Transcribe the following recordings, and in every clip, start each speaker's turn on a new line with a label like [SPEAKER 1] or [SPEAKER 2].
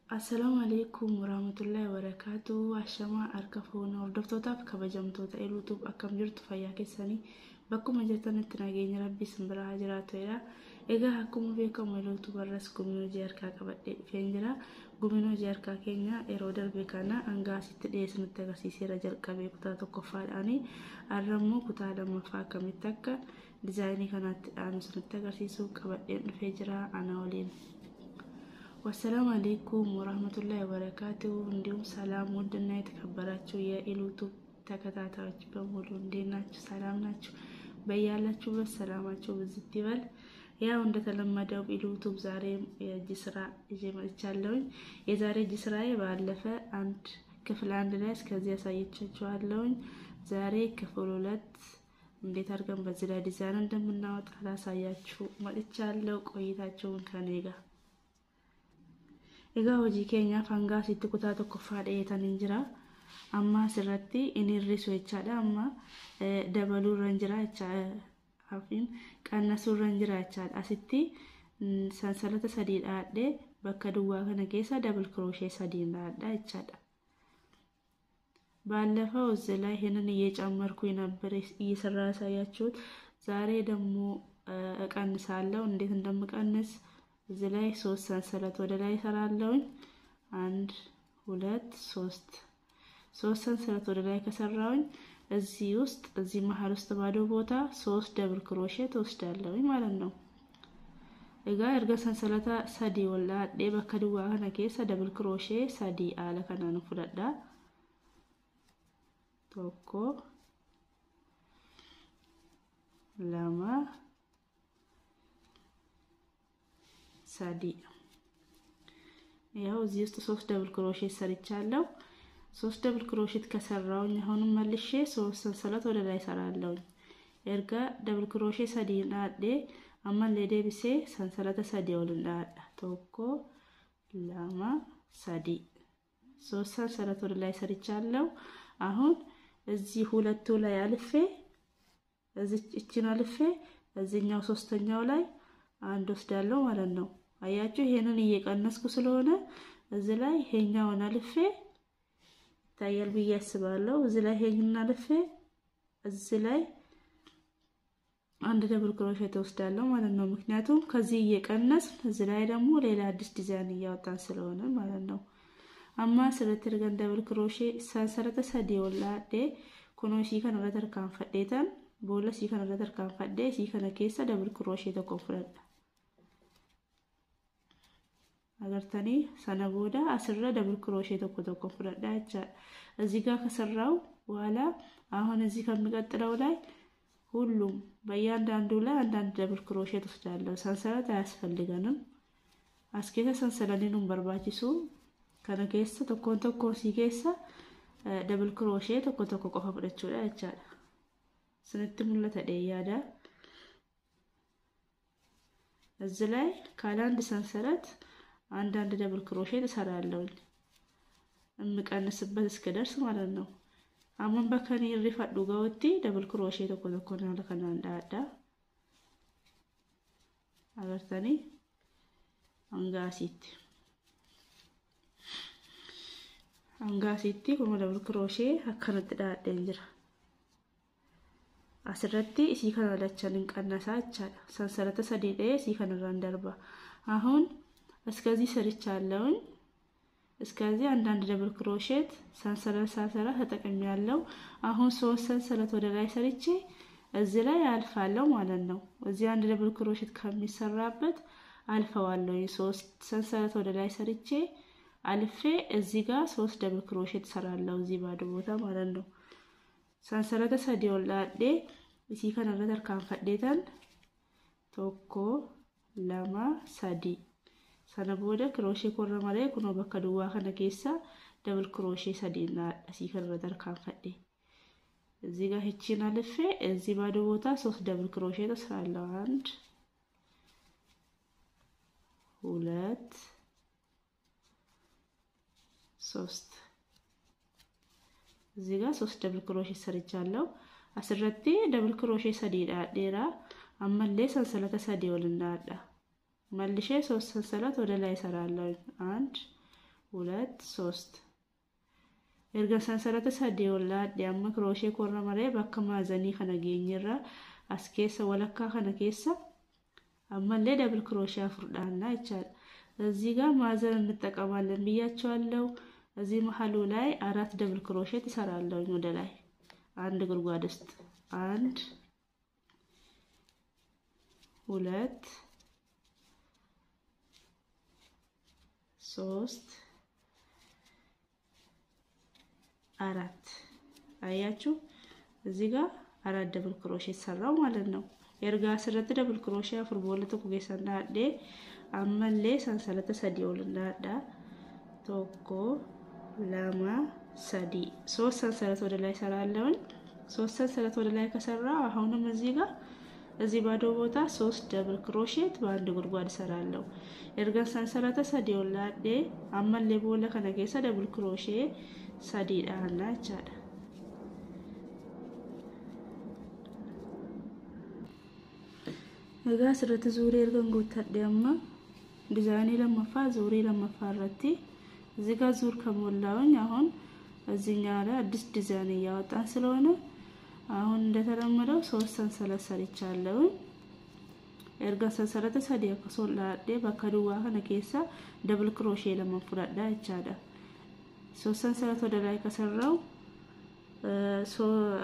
[SPEAKER 1] Assalamu alaikum warahmatullahi wabarakatuh. Ashama arkafoon hordoftotaaf kabajamtoota YouTube akkam jirtu fayyaa keessanii bakkuma jirtanitti nageenya Rabbii sinbiraa jiraatudha. Egaa akkuma beekamu YouTube irras guminoo harkaa qabadhee dhufeen jira. Guminoo harkaa keenya yeroo darbe kana hanga asitti dhiyeessinutti agarsiiseera jalqabee kutaa tokkoffaadhaani har'ammoo kutaa lammaffaa akkamitti akka dizaayinii kanaatti aanutti agarsiisuu qabadhee dhufee jira ana waliin. والسلام عليكم ورحمة الله وبركاته. نديم سلام ودنا يتكبراتشو يا إلوتو تكتاتاج بمولون ديناتشو سلامناتشو بيالاتشو بالسلاماتشو بالزتيبال يا وندت لما دوب إلوتو بزاريم جسرا جمال تشالون يزاري جسرا يبالفة عند كفل عند ناس كزيا سايتشو هالون زاري كفلولات እንዴት አርገን በዚህ ላይ ዲዛይን እንደምናወጣ ላሳያችሁ መጥቻለሁ። ቆይታችሁ ከኔጋ Egaa hojii keenyaaf hanga asitti kutaa tokkoffaa dheetan jira. Amma asirratti inni hir'isu jechaadha. Amma dabaluu irra jira jechaadha. Hafiin qannasuu irra jira jechaadha. Asitti sansalata sadii dhaadhee bakka duwwaa kana keessa double crochet sadii dhaadhaa jechaadha. ባለፈው እዚህ ላይ ይሄንን እየጨመርኩኝ ነበር እየሰራ ያሳያችሁት። ዛሬ ደግሞ እቀንሳለሁ። እንዴት እንደምቀንስ እዚህ ላይ 3 ሰንሰለት ወደ ላይ ሰራለሁኝ 1 2 3 ሰንሰለት ወደ ላይ ከሰራሁኝ እዚህ ውስጥ እዚህ መሃል ውስጥ ባዶ ቦታ 3 ደብል ክሮሼት ወስዳለሁኝ ማለት ነው። እጋ እርገ ሰንሰለታ ሰዲ ወላ በከድዋ ከነ ከሰ ደብል ክሮሼ ሰዲ አለ ከናን ፍለዳ ቶኮ ለማ ሳዲ ያው እዚህ ውስጥ 3 ደብል ክሮሼት ሰርቻለሁ። 3 ደብል ክሮሼት ከሰራውኝ አሁንም መልሼ 3 ሰንሰለት ወደ ላይ ሰራለሁ። ኤርጋ ደብል ክሮሼት ሳዲ ናዴ አማን ለዴቢሴ ሰንሰለት ሳዲ ወልና ቶኮ ላማ ሳዲ 3 ሰንሰለት ወደ ላይ ሰርቻለሁ። አሁን እዚህ ሁለቱ ላይ አልፌ እዚህ እቺን አልፌ እዚህኛው ሶስተኛው ላይ አንድ ወስዳለሁ ማለት ነው። አያችሁ ይሄንን እየቀነስኩ ስለሆነ እዚህ ላይ ይሄኛውን አልፌ ታያል ብዬ አስባለሁ። እዚህ ላይ ይሄንን አልፌ እዚህ ላይ አንድ ደብል ክሮሼት ወስዳለሁ ማለት ነው። ምክንያቱም ከዚህ እየቀነስ እዚህ ላይ ደግሞ ሌላ አዲስ ዲዛይን እያወጣን ስለሆነ ማለት ነው። አማ ስለተደረገን ደብል ክሮሼት ሰንሰለተ ሰዲ ወላዴ ኮኖሲ ከነረተር ካንፈዴታን ቦለ ሲከነረተር ካንፈዴ ሲከነ ኬሳ ደብል ክሮሼት ተቆፍረዳ አገርተኒ ሰነቦዳ አስረ ደብል ክሮሼት ተቆፍረዳ አቻ እዚህ ጋር ከሰራው በኋላ አሁን እዚህ ከሚቀጥለው ላይ ሁሉም በእያንዳንዱ ላይ አንዳንድ ደብል ክሮሼት ወስዳለሁ። ሰንሰለት አያስፈልገንም። አስኬተ ሰንሰለኒኑን በርባቺሱ ከነከሰ ተኮንተኮ ሲከሰ ደብል ክሮሼት ተኮንተኮ ቆፋ ፍለቹዳ አቻ ስንት ሙለተ ደያዳ እዚህ ላይ ካላንድ ሰንሰለት አንዳንድ ደብል ክሮሼት እሰራለሁ እምቀንስበት እስከደርስ ማለት ነው። አሁን በከኒ ሪፋዱ ጋውቲ ደብል ክሮሼት ተኮንተኮ ነው ለከናንዳዳ አገርተኒ አንጋሲቲ ኮሞ ደብል ክሮሼ አከነት ዳደን ጅራ አስረቲ እሲ ከናላቻንን ቀነሳ አቻላ ሰንሰለተ ሰዲዴ እሲ ከነራን ደርባ አሁን እስከዚህ ሰርቻለሁ። እስከዚህ አንዳንድ ደብል ክሮሼት ሰንሰለት ሳሰራ ተጠቅሜያለሁ። አሁን 3 ሰንሰለት ወደ ላይ ሰርቼ እዚህ ላይ አልፋለሁ ማለት ነው። እዚህ አንድ ደብል ክሮሼት ከሚሰራበት አልፈዋለሁ። 3 ሰንሰለት ወደ ላይ ሰርቼ አልፌ እዚህ ጋር 3 ደብል ክሮሼት ሰራለሁ እዚህ ባዶ ቦታ ማለት ነው። ሰንሰለተ ሰዲ ወላዴ እሲ ከነረተር ካንፈዴታን ቶኮ ለማ ሳዲ ሰነቦደ ክሮሼ ኮረማለ ኩኖ በከዱዋ ከነ ኬሳ ደብል ክሮሼ ሳዲና እሲ ከነረተር ካንፈዴ እዚህ ጋር ሄቺን አልፌ እዚህ ባዶ ቦታ 3 ደብል ክሮሼት ሰራለሁ። 1 2 3 እዚህ ጋር 3 ደብል ክሮሼት ሰርቻለሁ። አስረቲ ደብል ክሮሼት ሰዲዳ ዴራ አመለ ሰንሰለተ ሰዲ ወልና መልሼ 3 ሰንሰለት ወደ ላይ ሰራለሁ 1 2 3 erga sansalata sadii ollaadhe amma crochet korra maree bakka maazanii kana geenyerra as keessa walakkaa kana keessa ammallee double crochet afurdhaannaa jechaadha እዚህ ጋር ማዘን እንጠቀማለን ብያቸዋለሁ እዚህ መሐሉ ላይ 4 double crochet እሰራለሁ ወደ ላይ አንድ ጉርጓድ ውስጥ 1 2 3 4 አያችሁ እዚህ ጋር 4 double crochet ሰራው ማለት ነው ኤርጋ ስረት double crochet አፍርቦለተ ኩጌሰና አዴ አመሌ ሰንሰለተ ሰዲውልና ቶኮ ላማ ሰዲ ሶስት ሰንሰለት ወደ ላይ ሰራለሁ ሶስት ሰንሰለት ወደ ላይ ከሰራ አሁንም እዚህ ጋር እዚህ ባዶ ቦታ 3 double crochet በአንድ ጉርጓድ ሰራለሁ ኤርጋ ሰንሰለተ ሰዲውላዴ አመሌ ቦለ ከነገሰ double crochet ሰዲዳና ቻዳ እጋ ስረት ዙሪ ኤርጋን ጎታደማ ዲዛይን ለማፋ ዙሪ ለማፋረቲ እዚህ ጋር ዙር ከሞላውኝ አሁን እዚህኛው ላይ አዲስ ዲዛይን ያወጣን ስለሆነ አሁን እንደተለመደው 3 ሰንሰለት ሰርቻለሁ ኤርጋ ሰንሰለት ሰዲያ ከሶላዴ በከዱዋ ከነከሳ double crochet ለማፍራዳ ይቻዳ 3 ሰንሰለት ወደ ላይ ከሰራው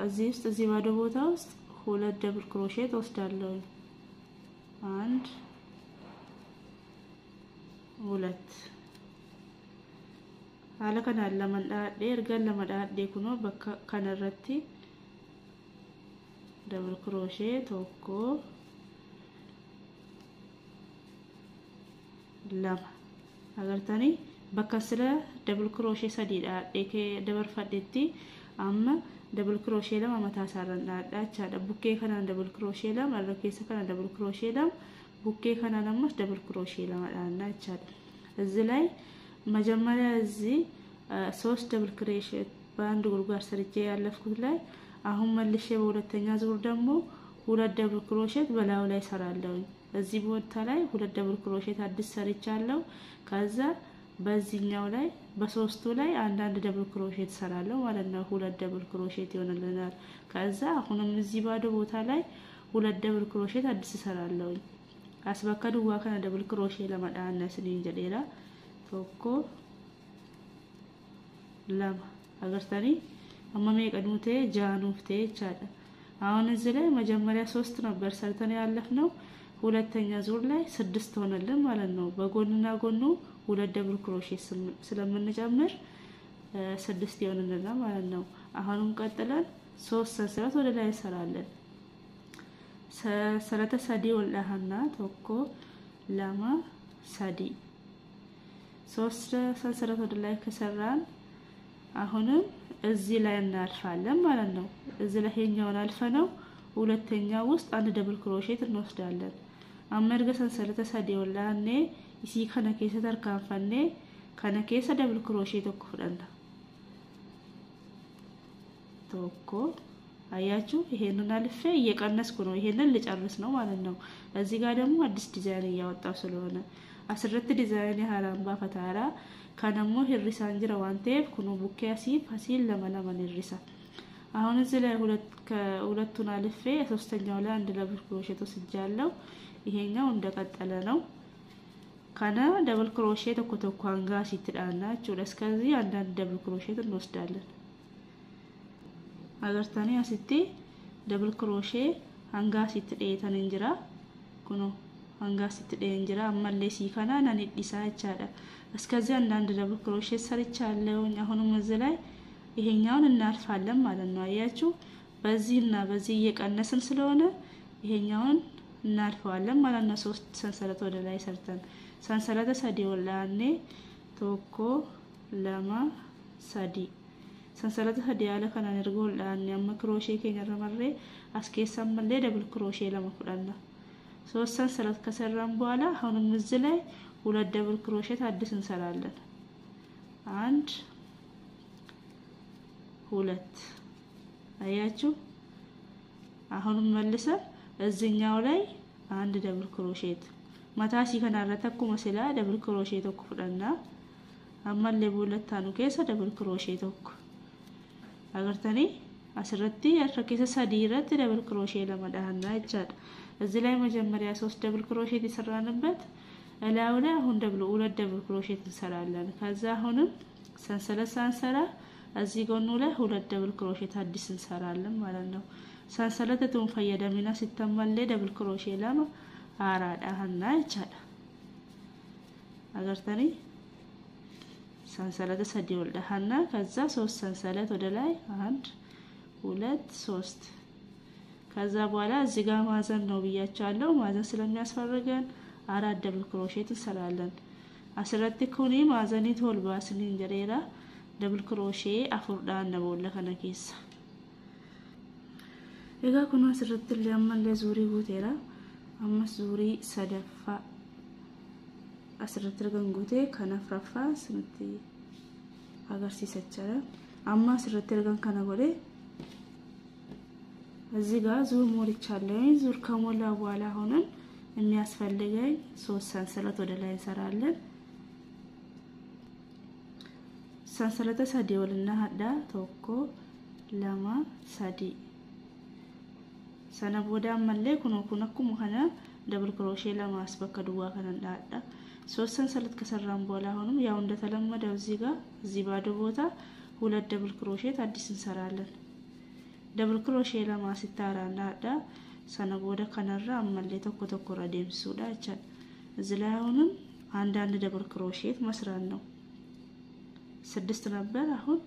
[SPEAKER 1] እዚህ ባዶ ቦታ ውስጥ 2 double crochet ተወስዳለሁ 1 2 hala kana lamadhaadhe ergan lamadhaadhe kuno bakka kanarratti double crochet tokko lama agartani bakka sira double crochet sadiidhaadhe ke dabarfadhetti amma double crochet lama mata sarandhaadha achaadha bukkee kana double crochet lama irra keessa kana double crochet lama bukkee kana namas double crochet lama dhaanna achaadha እዚህ ላይ መጀመሪያ እዚህ 3 double crochet በአንድ ጉርጓድ ሰርቼ ያለፍኩት ላይ አሁን መልሼ በሁለተኛ ዙር ደግሞ 2 double crochet በላዩ ላይ ሰራለሁ እዚህ ቦታ ላይ 2 double crochet አዲስ ሰርቻለሁ ከዛ በዚህኛው ላይ በሶስቱ ላይ አንዳንድ double crochet ሰራለሁ ማለት ነው 2 double crochet ይሆንልናል ከዛ አሁንም እዚህ ባዶ ቦታ ላይ 2 double crochet አዲስ ሰራለሁ አስበከዱ ዋከና double crochet ለማዳነስ እንጀሌላ ቶኮ ለማ አገርታኒ አማሜ ቀድሙቴ ጃኑፍቴ ቻዳ አሁን እዚህ ላይ መጀመሪያ 3 ነበር ሰርተን ያለፍነው ሁለተኛ ዙር ላይ 6 ሆነልን ማለት ነው በጎንና ጎኑ 2 double crochet ስለምንጨምር 6 ይሆንልናል ማለት ነው አሁንም ቀጥለን 3 ሰንሰለት ወደ ላይ ሰራለን ሰለተ ሰዲ ወላሃና ቶኮ ላማ ሰዲ 3 ሰንሰለት ወደ ላይ ከሰራን አሁንም እዚህ ላይ እናልፋለን ማለት ነው እዚህ ላይ ሄኛውን አልፈነው ሁለተኛው ውስጥ አንድ double crochet እንወስዳለን አመርገ ሰንሰለተ ሰዲ ወላሃኔ እሲ ከነከሰ ተርካንፈኔ ከነከሰ double crochet ተኩፍደና ቶኮ አያችሁ ይሄንን አልፌ እየቀነስኩ ነው ይሄንን ልጨርስ ነው ማለት ነው እዚህ ጋር ደግሞ አዲስ ዲዛይን ያወጣው ስለሆነ አስረት ዲዛይን ያራምባ ፈታራ ከነሞ ህሪሳን ጅራ ዋንቴፍ ኩኑ ቡኬያሲ ፋሲል ለማለማን ህሪሳ አሁን እዚህ ላይ ሁለቱን አልፌ ሶስተኛው ላይ አንድ double crochet ተስጃለሁ ይሄኛው እንደቀጠለ ነው ካና double crochet ተኮተኳ አንጋ ሲትዳናችሁ ለስከዚህ አንዳንድ double crochet እንወስዳለን አገርታኒ አስቲ double crochet አንጋ ሲትዴተን እንጅራ ኩኑ አንጋ ሲትዴ እንጅራ አመለሲ ካና ናኒ ዲሳ አቻዳ እስከዚህ አንዳንድ double crochet ሰርቻለሁ አሁንም እዚህ ላይ ይሄኛውን እናልፋለን ማለት ነው አያችሁ በዚህና በዚህ እየቀነስን ስለሆነ ይሄኛውን እናልፋለን ማለት ነው 3 ሰንሰለት ወደ ላይ ሰርተን ሰንሰለተ ሰዲ ወላኔ ቶኮ ለማ ሰዲ ሰንሰለተ ሰዲ ያለ ካና ነርጎላኔ አማ crochet ከነረመሬ አስከሰምለ double crochet ለማፍዳና 3 ሰንሰለት ከሰራን በኋላ አሁንም እዚህ ላይ 2 double crochet አዲስ እንሰራለን 1 2 አያችሁ አሁንም መልሰን እዚህኛው ላይ አንድ double crochet ማታሲ ከናረተኩ መስላ double crochet ተኩፍደና ammallee buullattaanu keessa double crochet tokko agartanii asirratti harka keessa 3 irratti double crochet lama dhahannaa jechaadha እዚህ ላይ መጀመሪያ 3 double crochet የተሰራንበት እላው ላይ አሁን ሁለት double crochet እንሰራለን ከዛ አሁንም ሰንሰለት ሳንሰራ እዚህ ጎኑ ላይ ሁለት double crochet አዲስ እንሰራለን ማለት ነው ሰንሰለቱን ፈየደሚና ሲተማለ double crochet ለማ አራዳህና ይቻላል አገርተኒ ሰንሰለት ሰዲ ወልደሃና ከዛ 3 ሰንሰለት ወደ ላይ 1 2 3 ከዛ በኋላ እዚህ ጋር ማዘን ነው ብያቻለሁ ማዘን ስለሚያስፈልገን አራት double crochet እንሰራለን አስረቲ ኩኒ ማዘኒ ቶልባስኒ እንጀራ double crochet አፍርዳን ነው ለከነኪስ እጋ ኩኑ አስረቲ ለማለ ዙሪ ጉቴራ አምስት ዙሪ ሰደፋ asirratti argangote kana fraffa sinitti agarsiisachara amma asirratti argan kana godhe እዚህ ጋር ዙር ሞልቻለሁ ዙር ከሞላ በኋላ ሆነን የሚያስፈልገኝ 3 ሰንሰለት ወደ ላይ እንሰራለን ሰንሰለተ ሰዲውልና ሀዳ ቶኮ ለማ ሰዲ ሰነቦዳ መለ ኩኖኩነኩም ሆነ double crochet ለማስበከዱዋ ከነዳዳ 3 ሰንሰለት ከሰራን በኋላ አሁንም ያው እንደተለመደው እዚህ ባዶ ቦታ ሁለት double crochet አዲስ እንሰራለን double crochet ለማስታራናዳ ሰነቦዳ ከነራ አመለ ተኮ ረደምሱዳ ይቻል እዚህ ላይ አሁንም አንድ double crochet መስራት ነው 6 ነበር አሁን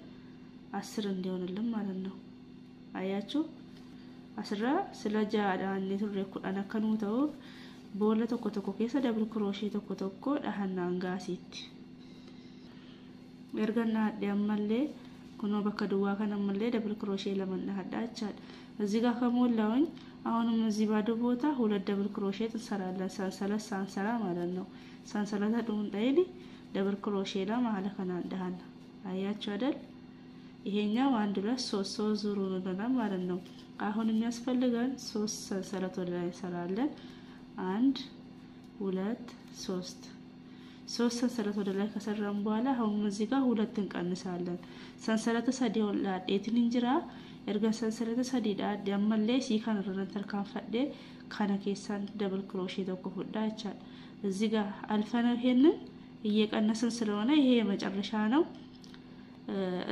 [SPEAKER 1] 10 እንዲሆንልን ማለት ነው አያችሁ አስራ ስለጃዳ ለቱሬኩ አናከኑ ተው ቦለ ተኮ ከሰ double crochet ተኮ ዳህና አንጋሲት እርገና ደመለ ኩኖ በከዱዋ ከነመለ double crochet ለመናዳቻ እዚህ ጋር ከሞላውኝ አሁንም እዚህ ባዶ ቦታ ሁለት double crochet እንሰራለን ሰንሰለት ሳንሰራ ማለት ነው ሰንሰለት አዱን ዳይሊ double crochet ለማለ ከናዳህና አያችሁ አይደል ይሄኛው 1 2 3 ዙሩ ነው ማለት ነው አሁን የሚያስፈልገን 3 ሰንሰለት ወደ ላይ እንሰራለን 1 2 3 ሰንሰለት ወደ ላይ ከሰራን በኋላ አሁን እዚህ ጋር ሁለት እንቀንሳለን ሰንሰለት ሰዲው ላዴትን እንጅራ erga ሰንሰለት ሰዲዳ ደመለ ሲካን ረንተር ካፈደ ከነከሳን double crochet tokko ፈዳቻ እዚህ ጋር አልፈነ ይሄንን እየቀነስን ስለሆነ ይሄ የመጨረሻ ነው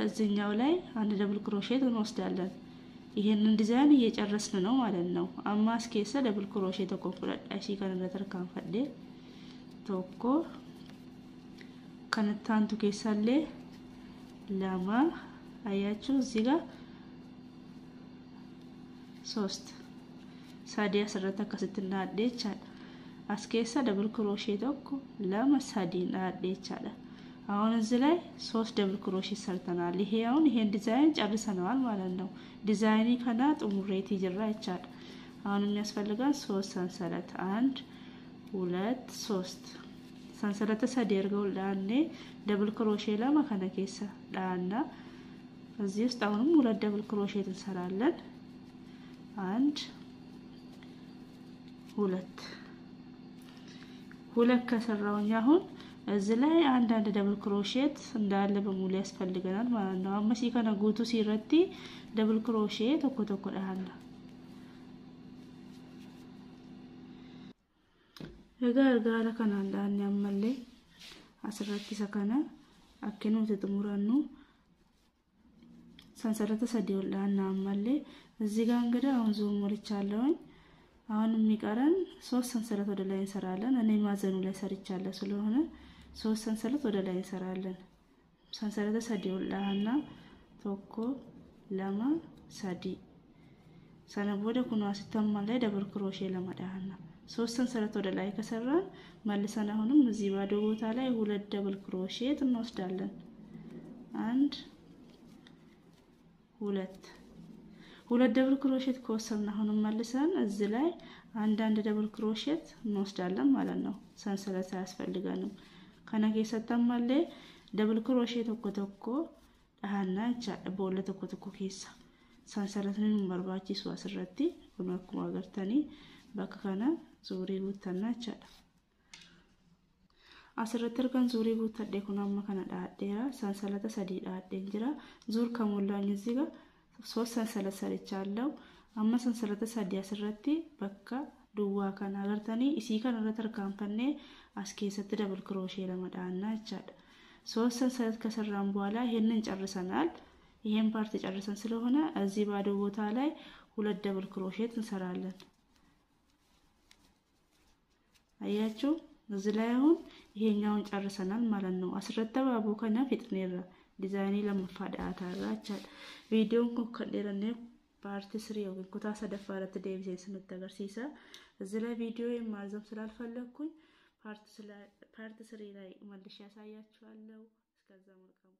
[SPEAKER 1] እዚህኛው ላይ አንድ double crochet እንወስዳለን ይሄንን ዲዛይን እየጨረስን ነው ማለት ነው አማስ ከሰ double crochet ተቆፍረዳ ሲካን ረንተር ካፈደ ቶኮ ከነታንቱ ከሰለ ለማ አያችሁ እዚህ ጋር 3 ሳዲያ ሰረታ ከስትና አዴቻ አስከሳ double crochet ቶኮ ለማ ሳዲና አዴቻ አሁን እዚህ ላይ 3 double crochet ሰርተናል ይሄ አሁን ይሄን ዲዛይን ጨርሰናል ማለት ነው ዲዛይኒ ከና ጥሙሬት ይጀራ ይቻላል አሁን የሚያስፈልጋን 3 ሰንሰለት 1 2 3 ሰንሰለት ሰዲርገው ላኔ double crochet ለማ ከነከሳ ዳና እዚህ ውስጥ አሁንም ሁለት double crochet እንሰራለን 1 2 ከሰራውኛ አሁን እዚህ ላይ አንድ double crochet እንዳለ በሙሉ ያስፈልገናል ማለት ነው አመሲ ከነ ጉቱ ሲረቲ double crochet ተኮ ዳና ጋር ከናንዳን ያመለ አስራቲ ሰከና አከኑ ተጥሙራኑ ሰንሰለት ሰዲውላና አመለ እዚህ ጋር እንግዲህ አሁን ዙም ሞልቻለሁ አሁን የሚቀረን 3 ሰንሰለት ወደ ላይ እንሰራለን እኔ ማዘኑ ላይ ሰርቻለሁ ስለሆነ 3 ሰንሰለት ወደ ላይ እንሰራለን ሰንሰለት ሰዲውላና ቶኮ ለማ ሰዲ ሰነቦደ ኩኑ አስተማል ላይ double crochet ለማዳህና 3 ሰንሰለት ወደ ላይ ከሰራን መልሰን አሁንም እዚህ ባዶ ቦታ ላይ ሁለት double crochet እንወስዳለን 1 ሁለት double crochet ከወሰድን አሁንም መልሰን እዚህ ላይ አንድ double crochet እንወስዳለን ማለት ነው ሰንሰለት ያስፈልጋንም ከነገ ሰተማለ double crochet ተኮ ዳህና ቦለ ተኮ ከይሳ ሰንሰለትን መርባቺ ሱአስረቲ ወማኩ አገርተኒ በከከና ዙሪ ውተና ቻለ asirratti argan zuurii guuttadhee kun amma kana dhaadheera sansalata 3 dhaadheen jira zuur kamulaan iziga 3 sansalata sarichaallee amma sansalata 3 asirratti bakka duwwaa kana agartanii isii kana irratti tarkaanfannee as keessatti double crochet lama dhaannaa jechaadha 3 sansalata ከሰራን በኋላ ይሄንን ጨርሰናል ይሄን ፓርት ጨርሰን ስለሆነ እዚህ ባዶ ቦታ ላይ ሁለት double crochet እንሰራለን አያችሁ እዚህ ላይ አሁን ይሄኛውን ጨርሰናል ማለት ነው አስረተ ባቡ ከና ፍጥኔራ ዲዛይን ለመፋዳታ አራቻል ቪዲዮን ኮከደረነ ፓርት 3 ወይም ኩታ ሰደፋረት ዴቪሴን ስንተገርሲሳ እዚህ ላይ ቪዲዮ የማዘም ስላልፈለኩኝ ፓርት 3 ላይ መልሼ ያሳያችኋለሁ እስከዛ መልካም